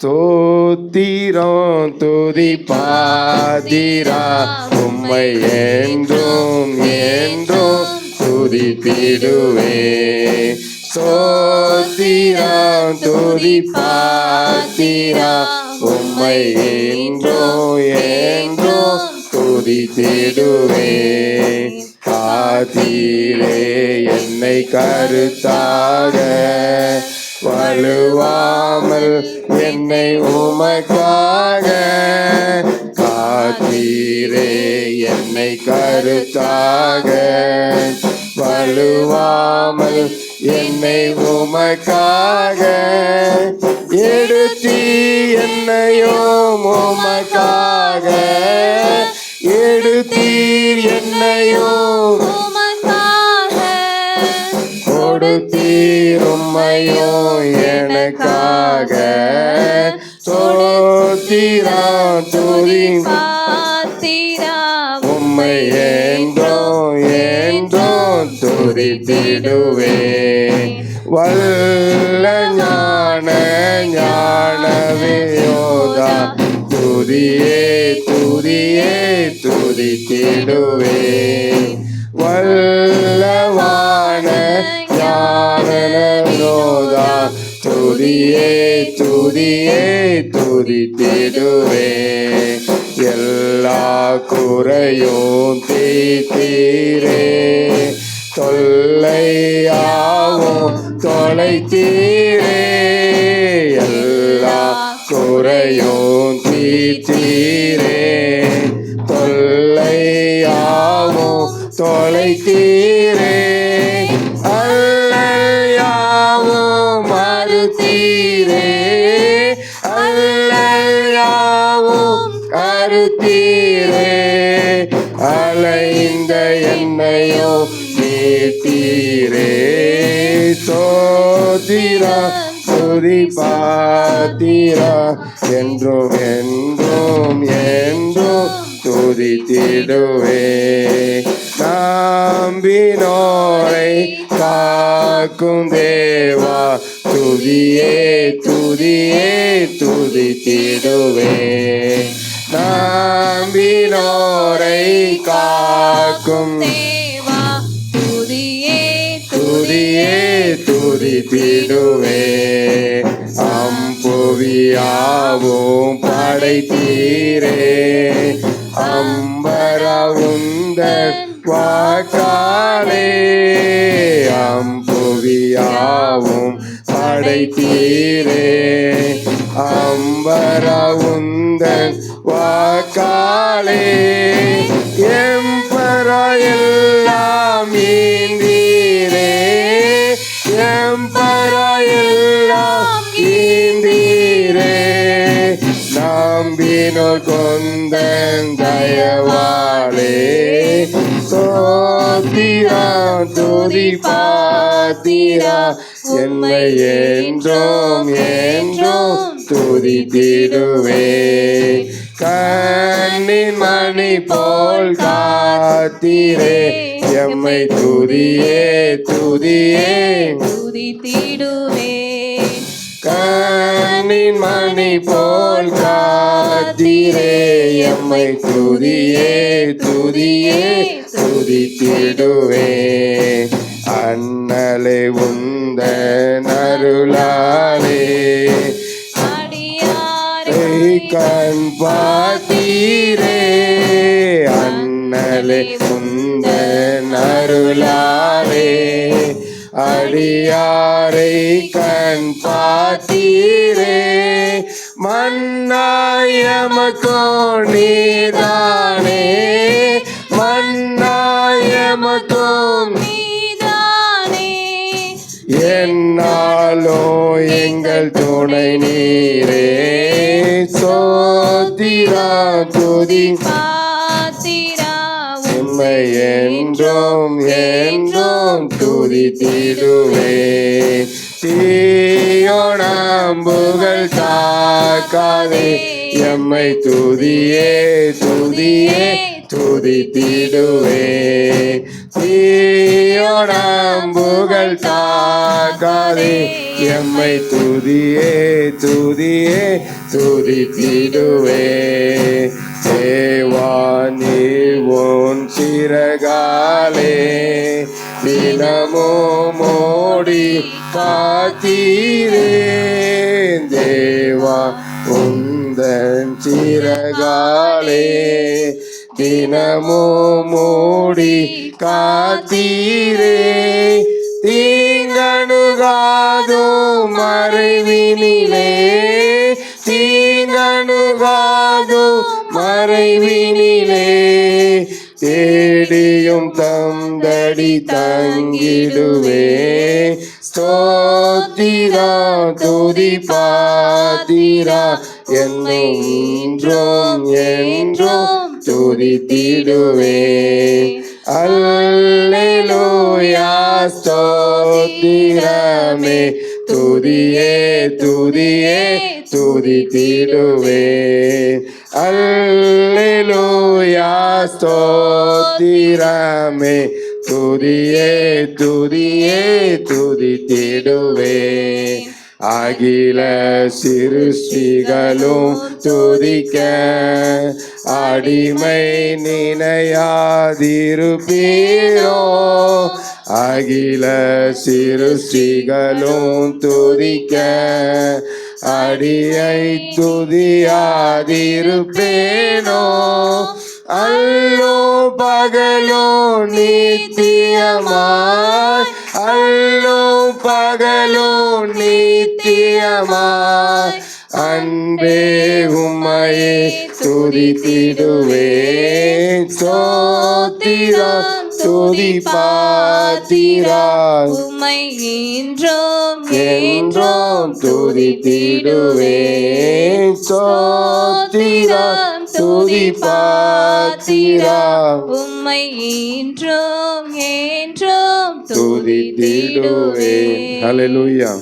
ஸ்தோத்திரம் துதி பாதிரா உம்மை என்றும் என்றும் துதித்திடுவே. ஸ்தோத்திரம் துதி பாதிரா உம்மை என்றும் என்றும் துதித்திடுவே. காத்தீரே என்னை கருத்தாக வலுவாமல் என்னை உமக்காக. காத்தீரே என்னை கருத்தாக வலுவாமல் என்னை உமக்காக. எடுத்தி என்னையும் உமக்காக எடுத்தீர் என்னையும் கொடுத்தீர் உம்மையும் எனக்காக. ஸ்தோத்திரம் துதி உம்மை என்றும் என்றும் துதித்திடுவே. வல்ல ஞான ஞானவியோதா துதியே துதியே துதித்திடுவே. வல்லவான ஞானவியோதா துதியே துதியே துதித்திடுவே. எல்லா குறையும் தீர்த்தீரே தொல்லையாவும் தொலைத்தீரே. எல்லா குறையும் தீர்த்தீரே தொல்லையாவும் தொலைத்தீரே. அல்லையாவும் மறுத்தீரே அல்லையாவும் அறுத்தீரே. அலைந்த என்னையும் மீட்டீரே. சோதிரா துதி பாத்திரா என்றும் என்றும் என்றும் துதித்திடுவே. நம்பினோரை காக்கும் தேவா துதியே துதியே துதித்திடுவே. நம்பினோரை காக்கும் தேவா துதியே துதியே துதித்திடுவே. அம்புவியாவும் படைத்தீரே அம்பரவுந்தன் வாக்காலே. அம்புவியாவும் படைத்தீரே அம்பரவுந்தன் வாக்காலே. எம்பரா எல்லாம் ஈந்தீரே எம்பரா எல்லாம் ஈந்தீரே. நம்பினோர் கொந்தன் தயவாலே. ஸ்தோத்திரம் துதி பாத்திரா என்னை என்றும் என்றும் துதித்திடுவே. கண்ணின் மணி போல் காத்தீரே எம்மை துதியே துதியே துதித்திடுவே. கண்ணின் மணி போல் காத்தீரே எம்மை துதியே துதியே துதித்திடுவே. அண்ணலை உந்தன் அருளாலே கண் பார்த்தீரே. அண்ணலை உந்தன் அருளாலே அடியாரை கண் பார்த்தீரே. மன்னாயமக்கோ நீதானே மன்னாயமக்கோ நீதானே. என்னாலோ எங்கள் துணை நீரே. சோதிரா துதி பாத்திரா உம்மை என்றும் என்றும் துதித்திடுவே. தீயோனம்புகள் தாக்காதே எம்மை துதியே துதியே துதித்திடுவே. தீயோனம்புகள் தாக்காதே எம்மை துதியே துதியே துதித்திடுவே தேவா நீர் உன் சிறகாலே தினமும் மோடி காத்தீரே தேவா உந்தன் சிறகாலே தினமும் மூடி காத்தீரே தீங்கணுகாதோ மறைவினிலே தீங்கணுகாதோ மறைவினிலே தேடியும் தந்தடி தங்கிடுவே ஸ்தோத்திரா துதி பாத்திரா என்றும் என்றும் துதித்திடுவே அல்லேலூயா ஸ்தோத்திரமே துதியே துதியே துதித்திடுவே அல்லேலூயா ஸ்தோத்திரமே துதியே துதியே துதித்திடுவே அகில சிருஷ்டிகளும் துதிக்க அடிமை நினையாதிருப்பீரோ அகில சிருஷ்டிகளும் துதிக்க அடியை துதியாதிருப்பேனோ அல்லோ பகலோ நித்தியமாய் அல்லோ பகலோ நித்தியமாய் அன்பே உம்மையே துதித்திடுவேன் சோத்திரா துதி பாத்திரா உம்மை என்றும் என்றும் துதித்திடுவேன் சோத்திரா துதி பாத்திரா உம்மை என்றும் என்றும் துதித்திடுவேன். ஹல்லேலூயா.